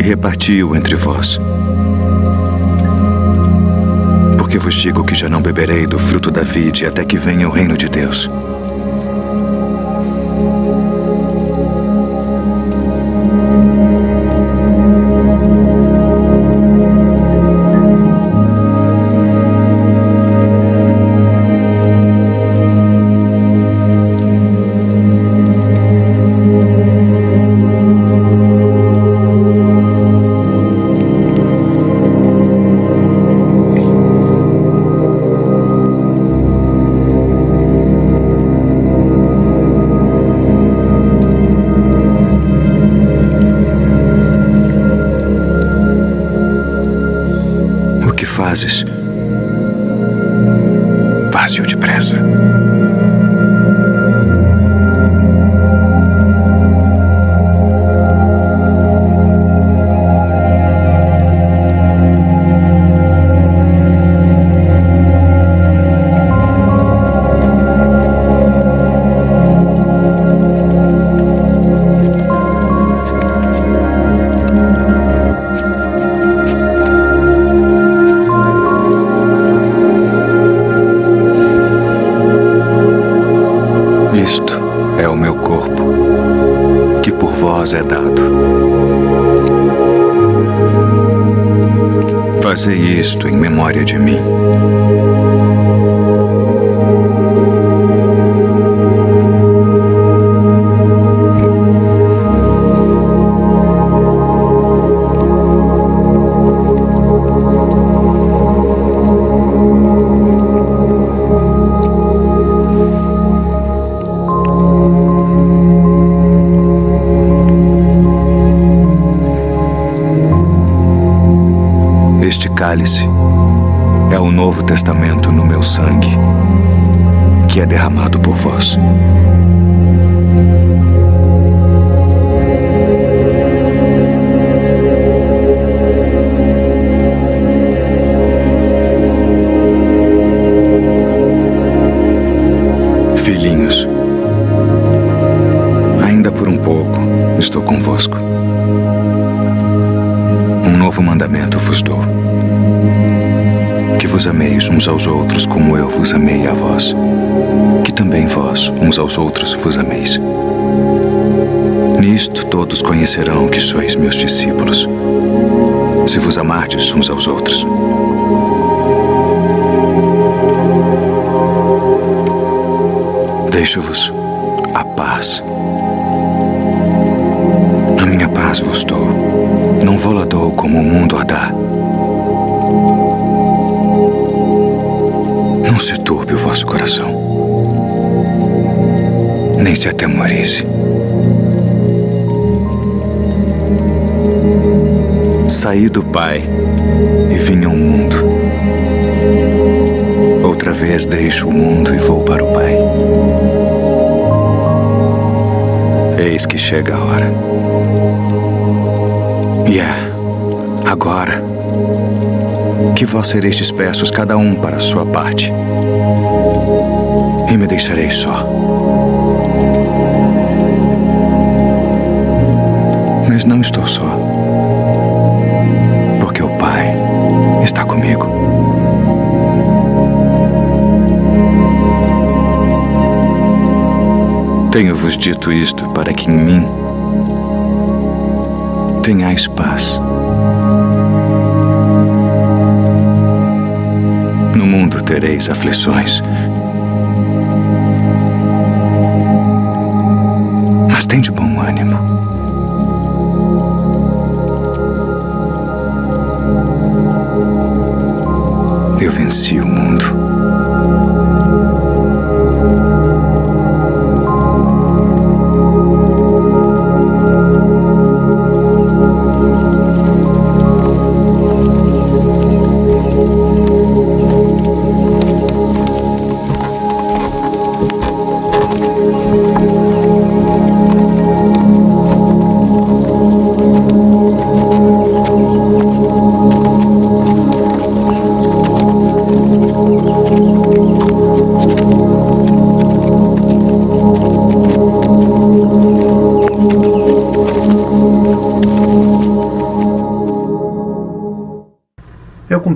reparti-o entre vós. Porque vos digo que já não beberei do fruto da vide até que venha o reino de Deus. Fazes, faze-o depressa. Isto é o meu corpo, que por vós é dado. Fazei isto em memória de mim. Este cálice é o Novo Testamento no meu sangue, que é derramado por vós. Filhinhos, ainda por um pouco estou convosco. Um novo mandamento vos dou: que vos ameis uns aos outros como eu vos amei a vós, que também vós uns aos outros vos ameis. Nisto todos conhecerão que sois meus discípulos, se vos amardes uns aos outros. Deixo-vos a paz. A minha paz vos dou. Não vou-la dou como o mundo a dá. Não se turbe o vosso coração, nem se atemorize. Saí do Pai e vim ao mundo. Outra vez deixo o mundo e vou para o Pai. Eis que chega a hora. E é agora que vós sereis dispersos, cada um para a sua parte, e me deixareis só. Mas não estou só, porque o Pai está comigo. Tenho-vos dito isto para que em mim tenhais paz. No mundo tereis aflições, mas tende bom ânimo. Eu venci o mundo.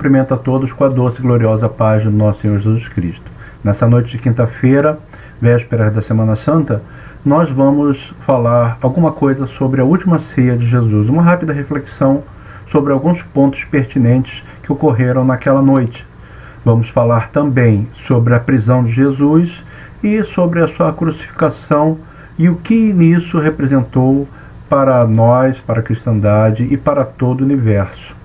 cumprimento a todos com a doce e gloriosa paz do nosso Senhor Jesus Cristo. Nessa noite de quinta-feira, véspera da Semana Santa, nós vamos falar alguma coisa sobre a última ceia de Jesus, uma rápida reflexão sobre alguns pontos pertinentes que ocorreram naquela noite. Vamos falar também sobre a prisão de Jesus e sobre a sua crucificação e o que nisso representou para nós, para a cristandade e para todo o universo.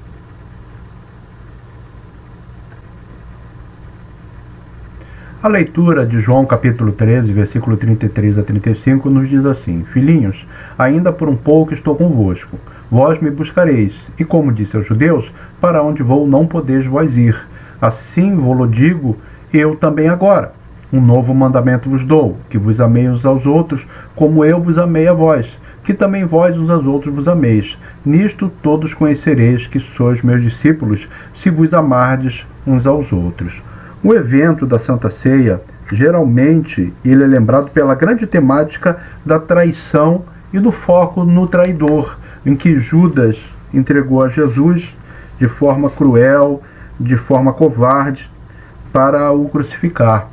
A leitura de João capítulo 13, versículo 33 a 35 nos diz assim: Filhinhos, ainda por um pouco estou convosco. Vós me buscareis, e como disse aos judeus, para onde vou não podeis vós ir. Assim vou-lo digo eu também agora. Um novo mandamento vos dou, que vos ameis uns aos outros, como eu vos amei a vós, que também vós uns aos outros vos ameis. Nisto todos conhecereis que sois meus discípulos, se vos amardes uns aos outros. O evento da Santa Ceia, geralmente, ele é lembrado pela grande temática da traição e do foco no traidor, em que Judas entregou a Jesus de forma cruel, de forma covarde, para o crucificar.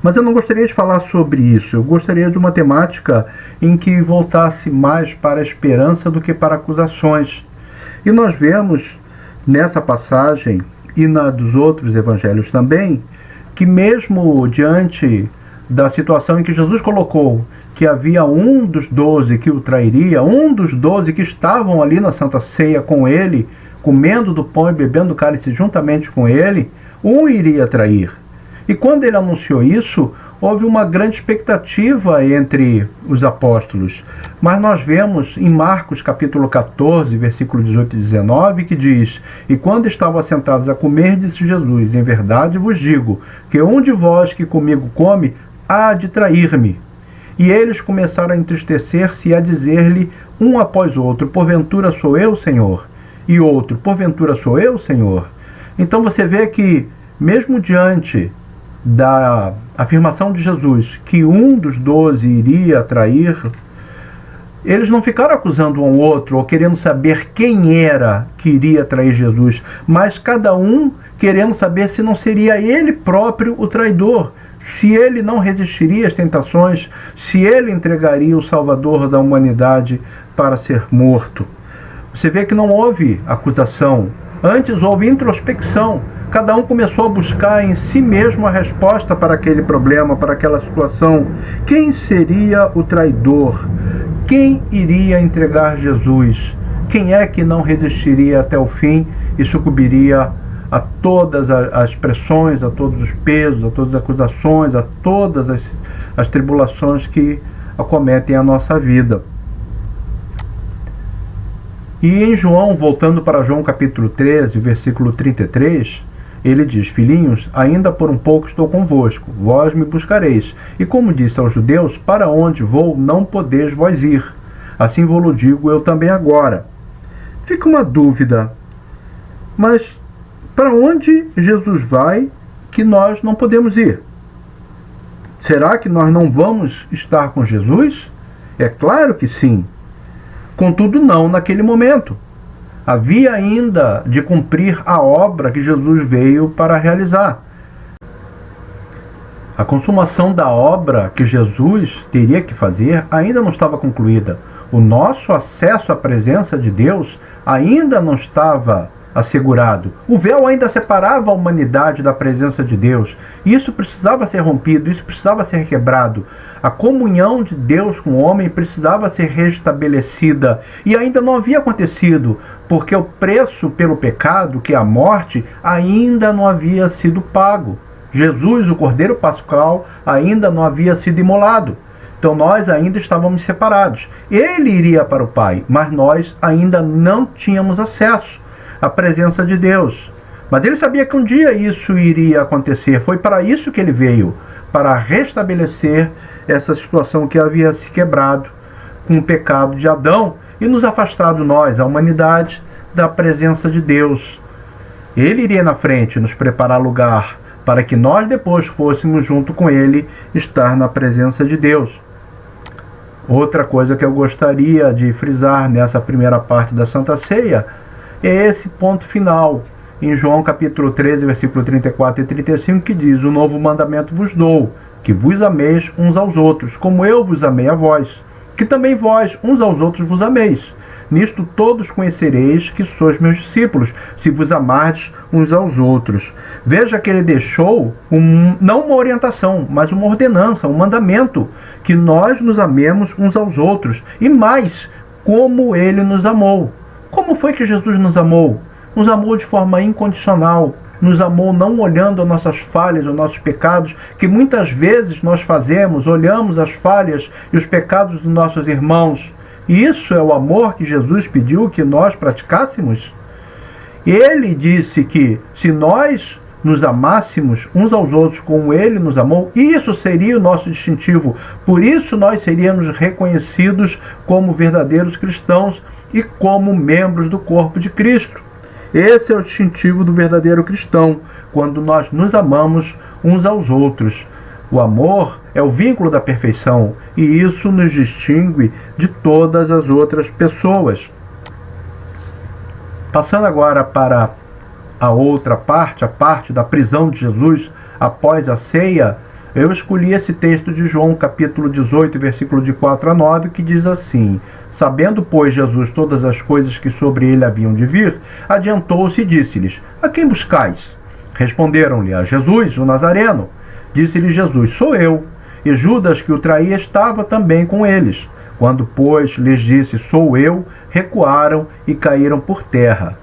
Mas eu não gostaria de falar sobre isso. Eu gostaria de uma temática em que voltasse mais para a esperança do que para acusações. E nós vemos nessa passagem, e na dos outros evangelhos também, que mesmo diante da situação em que Jesus colocou que havia um dos 12 que o trairia, um dos 12 que estavam ali na Santa Ceia com ele, comendo do pão e bebendo do cálice juntamente com ele, um iria trair. E quando ele anunciou isso, houve uma grande expectativa entre os apóstolos. Mas nós vemos em Marcos capítulo 14, versículo 18 e 19, que diz: E quando estavam assentados a comer, disse Jesus: Em verdade vos digo, que um de vós que comigo come, há de trair-me. E eles começaram a entristecer-se e a dizer-lhe um após outro: Porventura sou eu, Senhor? E outro: Porventura sou eu, Senhor? Então você vê que, mesmo diante da afirmação de Jesus que um dos 12 iria trair, eles não ficaram acusando um ao outro ou querendo saber quem era que iria trair Jesus, mas cada um querendo saber se não seria ele próprio o traidor, se ele não resistiria às tentações, se ele entregaria o Salvador da humanidade para ser morto. Você vê que não houve acusação, antes houve introspecção. Cada um começou a buscar em si mesmo a resposta para aquele problema, para aquela situação. Quem seria o traidor? Quem iria entregar Jesus? Quem é que não resistiria até o fim e sucumbiria a todas as pressões, a todos os pesos, a todas as acusações, a todas as tribulações que acometem a nossa vida? E em João, voltando para João capítulo 13, versículo 33, ele diz: Filhinhos, ainda por um pouco estou convosco, vós me buscareis. E como disse aos judeus, para onde vou não podeis vós ir. Assim vou-lo digo eu também agora. Fica uma dúvida, mas para onde Jesus vai que nós não podemos ir? Será que nós não vamos estar com Jesus? É claro que sim. Contudo, não naquele momento. Havia ainda de cumprir a obra que Jesus veio para realizar. A consumação da obra que Jesus teria que fazer ainda não estava concluída. O nosso acesso à presença de Deus ainda não estava assegurado. O véu ainda separava a humanidade da presença de Deus. Isso precisava ser rompido, isso precisava ser quebrado. A comunhão de Deus com o homem precisava ser restabelecida. E ainda não havia acontecido, porque o preço pelo pecado, que é a morte, ainda não havia sido pago. Jesus, o Cordeiro Pascal, ainda não havia sido imolado. Então nós ainda estávamos separados. Ele iria para o Pai, mas nós ainda não tínhamos acesso à presença de Deus. Mas ele sabia que um dia isso iria acontecer. Foi para isso que ele veio, para restabelecer essa situação que havia se quebrado com o pecado de Adão e nos afastado nós, a humanidade, da presença de Deus. Ele iria na frente nos preparar lugar para que nós depois fôssemos junto com ele estar na presença de Deus. Outra coisa que eu gostaria de frisar nessa primeira parte da Santa Ceia é esse ponto final, em João capítulo 13, versículo 34 e 35, que diz: "O novo mandamento vos dou, que vos ameis uns aos outros, como eu vos amei a vós, que também vós uns aos outros vos ameis. Nisto todos conhecereis que sois meus discípulos, se vos amardes uns aos outros." Veja que ele deixou não uma orientação, mas uma ordenança, um mandamento, que nós nos amemos uns aos outros, e mais, como ele nos amou. Como foi que Jesus nos amou? Nos amou de forma incondicional, nos amou não olhando as nossas falhas, os nossos pecados, que muitas vezes nós fazemos, olhamos as falhas e os pecados dos nossos irmãos. E isso é o amor que Jesus pediu que nós praticássemos? Ele disse que se nós nos amássemos uns aos outros como ele nos amou, isso seria o nosso distintivo. Por isso nós seríamos reconhecidos como verdadeiros cristãos e como membros do corpo de Cristo. Esse é o distintivo do verdadeiro cristão, quando nós nos amamos uns aos outros. O amor é o vínculo da perfeição, e isso nos distingue de todas as outras pessoas. Passando agora para a outra parte, a parte da prisão de Jesus após a ceia, eu escolhi esse texto de João, capítulo 18, versículo de 4 a 9, que diz assim: "Sabendo, pois, Jesus todas as coisas que sobre ele haviam de vir, adiantou-se e disse-lhes: A quem buscais? Responderam-lhe: A Jesus, o Nazareno. Disse-lhe Jesus: Sou eu. E Judas, que o traía, estava também com eles. Quando, pois, lhes disse: Sou eu, recuaram e caíram por terra.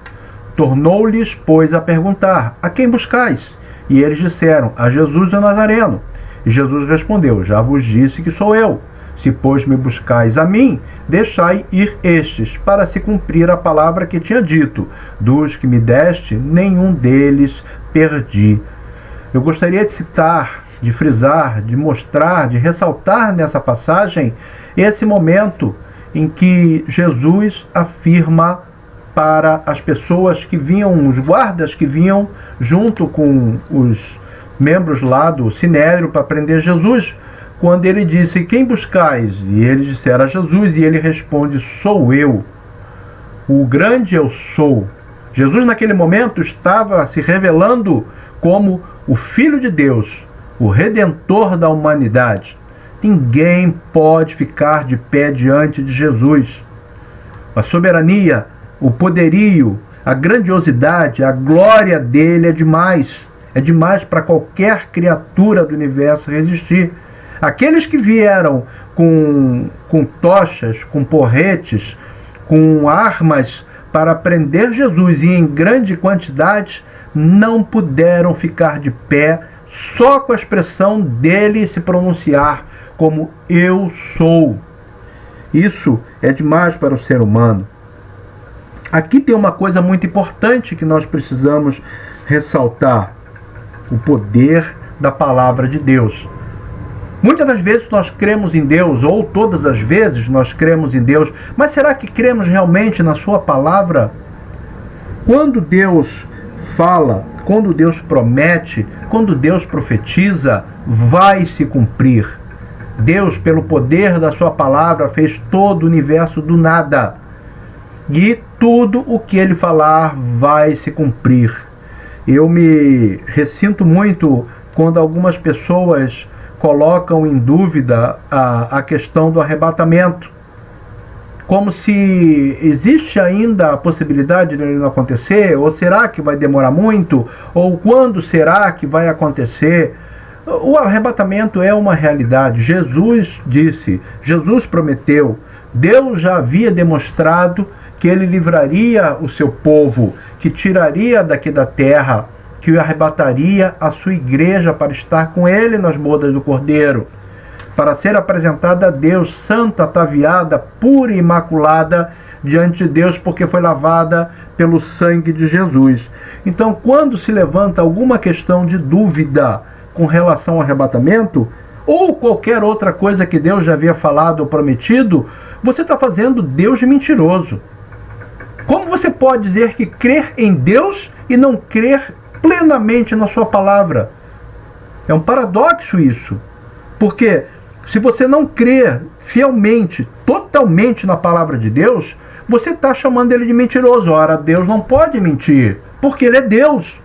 Tornou-lhes, pois, a perguntar: A quem buscais? E eles disseram: A Jesus, o Nazareno. E Jesus respondeu: Já vos disse que sou eu. Se, pois, me buscais a mim, deixai ir estes, para se cumprir a palavra que tinha dito: Dos que me deste, nenhum deles perdi. Eu gostaria de citar, de frisar, de mostrar, de ressaltar nessa passagem esse momento em que Jesus afirma para as pessoas que vinham, os guardas que vinham junto com os membros lá do Sinédrio para prender Jesus, quando ele disse: Quem buscais? E eles disseram: a Jesus, e ele responde: Sou eu, o grande eu sou. Jesus naquele momento estava se revelando como o Filho de Deus, o Redentor da humanidade. Ninguém pode ficar de pé diante de Jesus. A soberania, o poderio, a grandiosidade, a glória dele é demais. É demais para qualquer criatura do universo resistir. Aqueles que vieram com tochas, com porretes, com armas para prender Jesus, e em grande quantidade, não puderam ficar de pé só com a expressão dele se pronunciar como eu sou. Isso é demais para o ser humano. Aqui tem uma coisa muito importante que nós precisamos ressaltar: o poder da palavra de Deus. Muitas das vezes nós cremos em Deus, ou todas as vezes nós cremos em Deus, mas será que cremos realmente na sua palavra? Quando Deus fala, quando Deus promete, quando Deus profetiza, vai se cumprir. Deus, pelo poder da sua palavra, fez todo o universo do nada. E tudo o que ele falar vai se cumprir. Eu me ressinto muito quando algumas pessoas colocam em dúvida a questão do arrebatamento, como se existe ainda a possibilidade de ele não acontecer, ou será que vai demorar muito, ou quando será que vai acontecer. O arrebatamento é uma realidade. Jesus disse, Jesus prometeu, Deus já havia demonstrado que ele livraria o seu povo, que tiraria daqui da terra, que arrebataria a sua igreja para estar com ele nas bodas do Cordeiro, para ser apresentada a Deus santa, ataviada, pura e imaculada diante de Deus, porque foi lavada pelo sangue de Jesus. Então, quando se levanta alguma questão de dúvida com relação ao arrebatamento, ou qualquer outra coisa que Deus já havia falado ou prometido, você está fazendo Deus de mentiroso. Como você pode dizer que crer em Deus e não crer plenamente na sua palavra? É um paradoxo isso. Porque se você não crê fielmente, totalmente na palavra de Deus, você está chamando ele de mentiroso. Ora, Deus não pode mentir. porque Ele é Deus.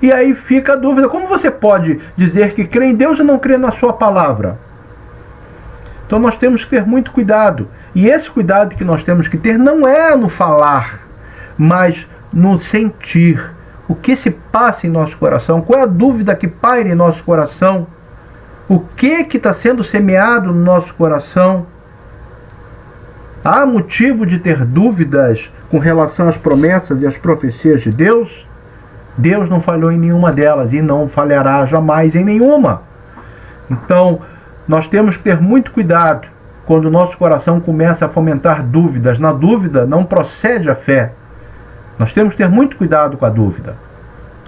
E aí fica a dúvida, como você pode dizer que crê em Deus e não crê na sua palavra? Então nós temos que ter muito cuidado. E esse cuidado que nós temos que ter não é no falar, mas no sentir. O que se passa em nosso coração? Qual é a dúvida que paira em nosso coração? O que está sendo semeado no nosso coração? Há motivo de ter dúvidas com relação às promessas e às profecias de Deus? Deus não falhou em nenhuma delas e não falhará jamais em nenhuma. Então, nós temos que ter muito cuidado quando o nosso coração começa a fomentar dúvidas. Na dúvida não procede a fé. Nós temos que ter muito cuidado com a dúvida.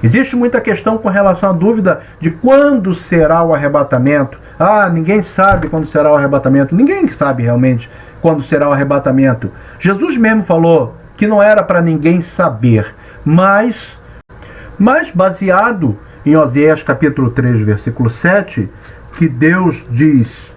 Existe muita questão com relação à dúvida de quando será o arrebatamento. Ninguém sabe quando será o arrebatamento. Ninguém sabe realmente quando será o arrebatamento. Jesus mesmo falou que não era para ninguém saber, mas baseado em Oséias capítulo 3, versículo 7, que Deus diz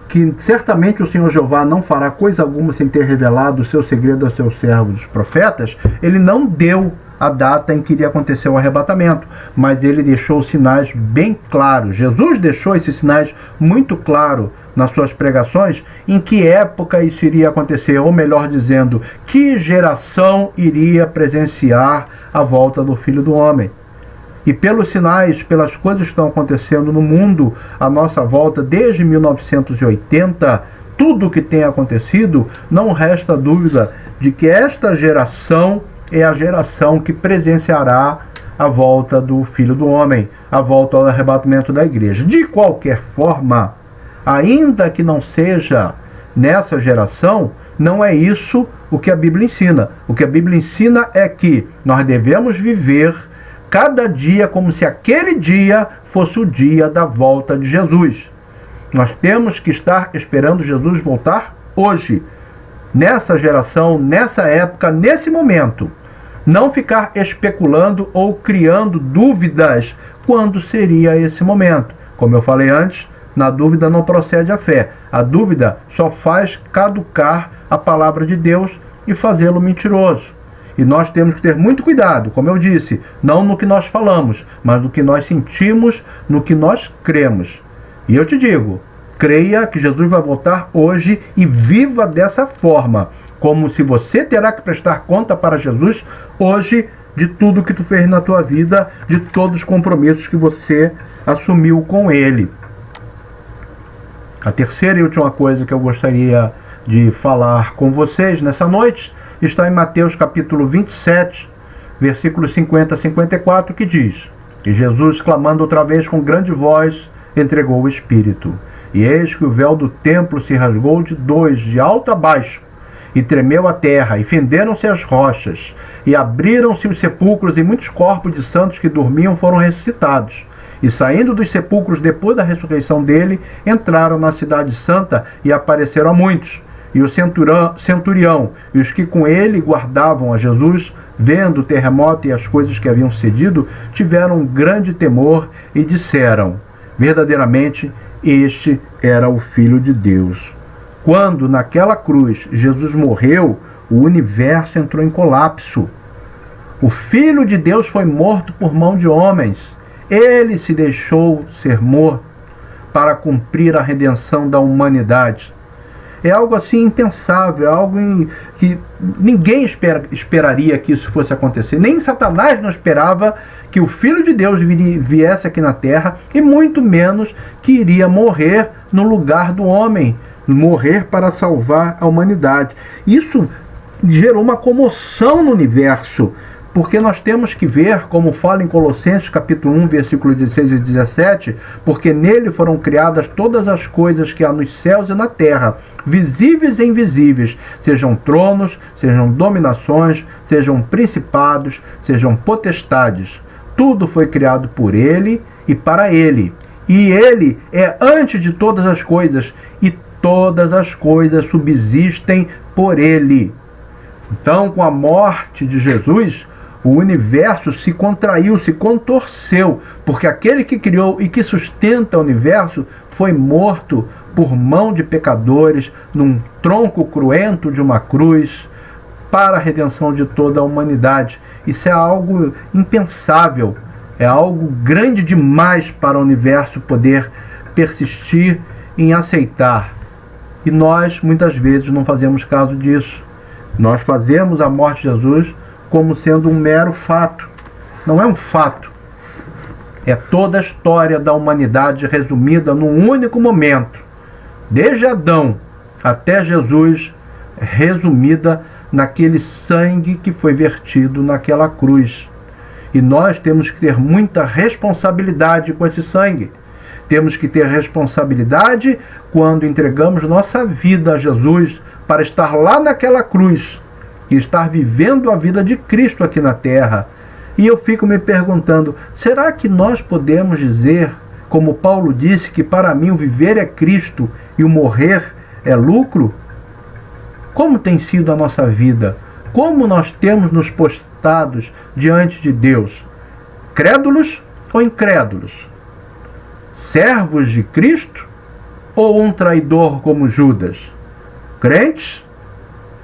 que certamente o Senhor Jeová não fará coisa alguma sem ter revelado o seu segredo aos seus servos, os profetas. Ele não deu a data em que iria acontecer o arrebatamento, mas ele deixou sinais bem claros. Jesus deixou esses sinais muito claros nas suas pregações, em que época isso iria acontecer, ou melhor dizendo, que geração iria presenciar a volta do Filho do Homem. E pelos sinais, pelas coisas que estão acontecendo no mundo, à nossa volta desde 1980, tudo o que tem acontecido, não resta dúvida de que esta geração é a geração que presenciará a volta do Filho do Homem, a volta ao arrebatamento da igreja. De qualquer forma, ainda que não seja nessa geração, não é isso o que a Bíblia ensina. O que a Bíblia ensina é que nós devemos viver cada dia como se aquele dia fosse o dia da volta de Jesus. Nós temos que estar esperando Jesus voltar hoje, nessa geração, nessa época, nesse momento. Não ficar especulando ou criando dúvidas quando seria esse momento. Como eu falei antes, na dúvida não procede a fé. A dúvida só faz caducar a palavra de Deus e fazê-lo mentiroso. E nós temos que ter muito cuidado, como eu disse, não no que nós falamos, mas no que nós sentimos, no que nós cremos. E eu te digo, creia que Jesus vai voltar hoje e viva dessa forma, como se você terá que prestar conta para Jesus hoje de tudo que tu fez na tua vida, de todos os compromissos que você assumiu com Ele. A terceira e última coisa que eu gostaria de falar com vocês nessa noite está em Mateus capítulo 27, versículos 50 a 54, que diz: E Jesus, clamando outra vez com grande voz, entregou o Espírito. E eis que o véu do templo se rasgou de dois, de alto a baixo, e tremeu a terra, e fenderam-se as rochas, e abriram-se os sepulcros, e muitos corpos de santos que dormiam foram ressuscitados. E saindo dos sepulcros depois da ressurreição dele, entraram na cidade santa e apareceram a muitos. E o centurião e os que com ele guardavam a Jesus, vendo o terremoto e as coisas que haviam sucedido, tiveram um grande temor e disseram: verdadeiramente, este era o Filho de Deus. Quando naquela cruz Jesus morreu, o universo entrou em colapso. O Filho de Deus foi morto por mão de homens. Ele se deixou ser morto para cumprir a redenção da humanidade. É algo assim impensável, é algo que ninguém esperaria que isso fosse acontecer. Nem Satanás não esperava que o Filho de Deus viesse aqui na Terra, e muito menos que iria morrer no lugar do homem, morrer para salvar a humanidade. Isso gerou uma comoção no universo, porque nós temos que ver, como fala em Colossenses capítulo 1, versículos 16 e 17, porque nele foram criadas todas as coisas que há nos céus e na terra, visíveis e invisíveis, sejam tronos, sejam dominações, sejam principados, sejam potestades. Tudo foi criado por ele e para ele. E ele é antes de todas as coisas, e todas as coisas subsistem por ele. Então, com a morte de Jesus, o universo se contraiu, se contorceu, porque aquele que criou e que sustenta o universo foi morto por mão de pecadores, num tronco cruento de uma cruz, para a redenção de toda a humanidade. Isso é algo impensável, é algo grande demais para o universo poder persistir em aceitar. E nós, muitas vezes, não fazemos caso disso. Nós fazemos a morte de Jesus como sendo um mero fato. Não é um fato. É toda a história da humanidade resumida num único momento. Desde Adão até Jesus, resumida naquele sangue que foi vertido naquela cruz. E nós temos que ter muita responsabilidade com esse sangue. Temos que ter responsabilidade quando entregamos nossa vida a Jesus para estar lá naquela cruz e estar vivendo a vida de Cristo aqui na terra. E eu fico me perguntando, será que nós podemos dizer, como Paulo disse, que para mim o viver é Cristo e o morrer é lucro? Como tem sido a nossa vida? Como nós temos nos postados diante de Deus? Crédulos ou incrédulos? Servos de Cristo ou um traidor como Judas? Crentes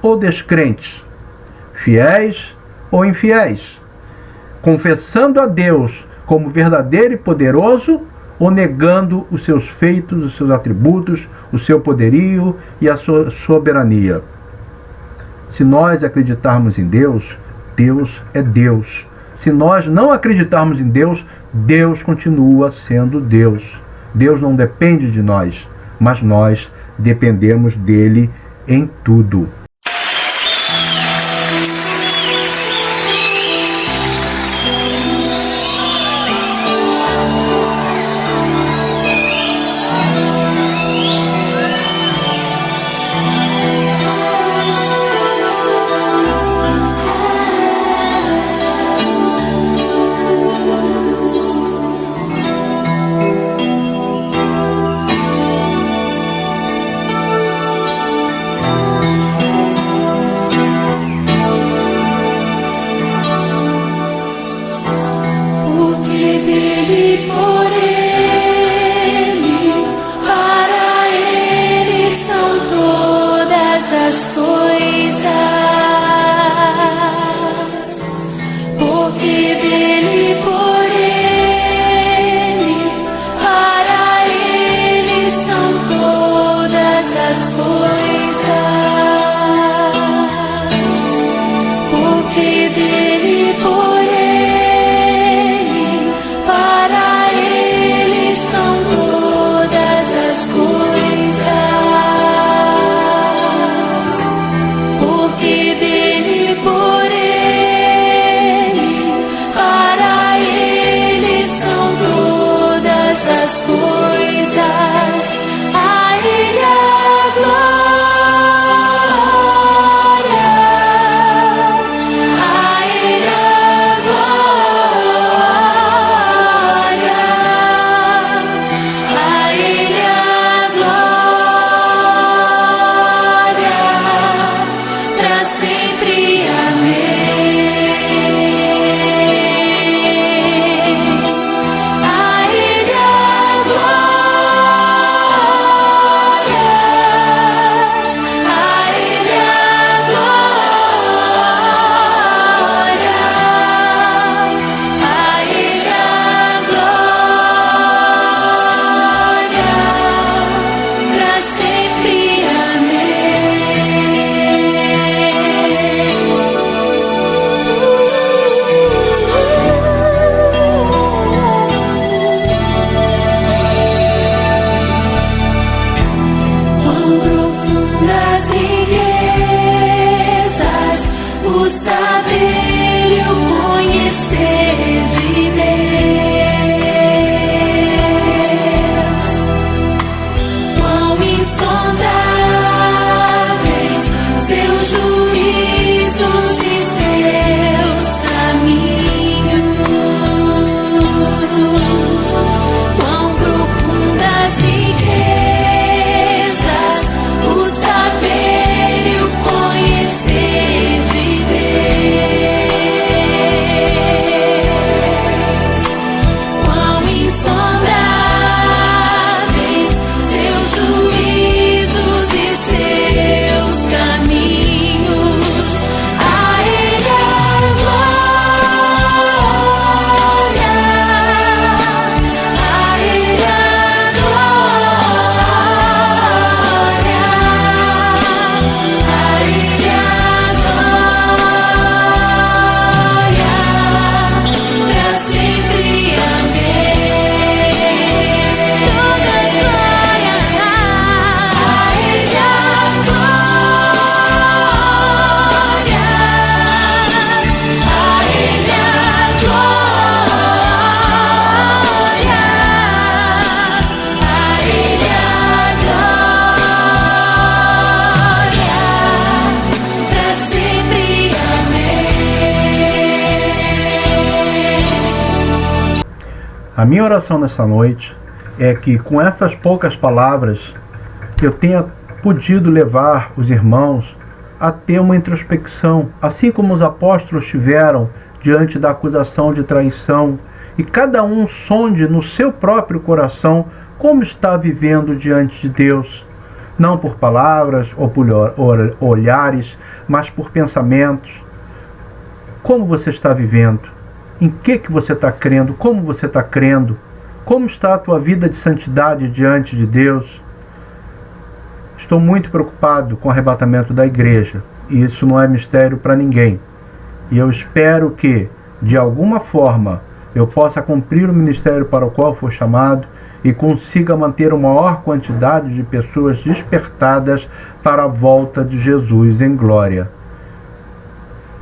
ou descrentes? Fiéis ou infiéis? Confessando a Deus como verdadeiro e poderoso ou negando os seus feitos, os seus atributos, o seu poderio e a sua soberania? Se nós acreditarmos em Deus, Deus é Deus. Se nós não acreditarmos em Deus, Deus continua sendo Deus. Deus não depende de nós, mas nós dependemos dele em tudo. Coisas, a Ele a glória. A minha oração nessa noite é que com essas poucas palavras eu tenha podido levar os irmãos a ter uma introspecção, assim como os apóstolos tiveram diante da acusação de traição, e cada um sonde no seu próprio coração como está vivendo diante de Deus, não por palavras ou por olhares, mas por pensamentos. Como você está vivendo? Em que você está crendo? Como você está crendo? Como está a tua vida de santidade diante de Deus? Estou muito preocupado com o arrebatamento da igreja, e isso não é mistério para ninguém. E eu espero que, de alguma forma, eu possa cumprir o ministério para o qual for chamado e consiga manter uma maior quantidade de pessoas despertadas para a volta de Jesus em glória.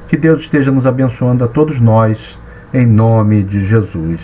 Que Deus esteja nos abençoando a todos nós, em nome de Jesus.